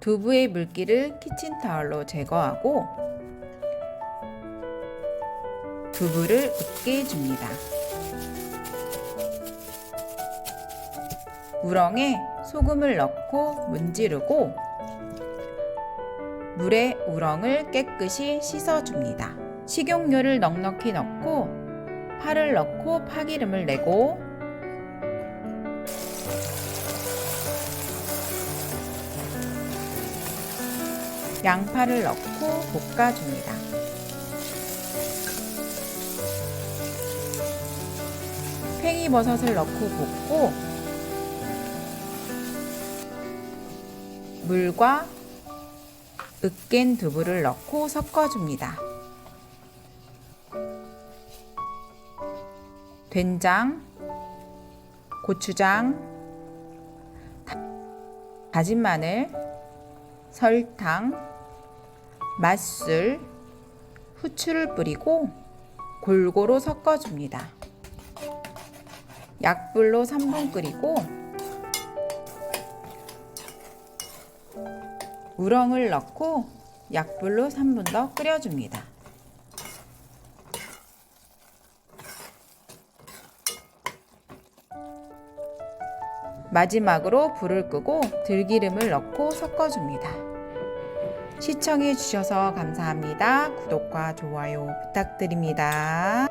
두부의 물기를 키친타올로 제거하고 두부를 으깨 줍니다. 우렁에 소금을 넣고 문지르고 물에 우렁을 깨끗이 씻어줍니다. 식용유를 넉넉히 넣고 파를 넣고 파기름을 내고 양파를 넣고 볶아줍니다. 팽이버섯을 넣고 볶고 물과 으깬 두부를 넣고 섞어줍니다. 된장, 고추장, 다진 마늘, 설탕, 맛술, 후추를 뿌리고 골고루 섞어줍니다. 약불로 3분 끓이고 우렁을 넣고 약불로 3분 더 끓여줍니다. 마지막으로 불을 끄고 들기름을 넣고 섞어줍니다. 시청해 주셔서 감사합니다. 구독과 좋아요 부탁드립니다.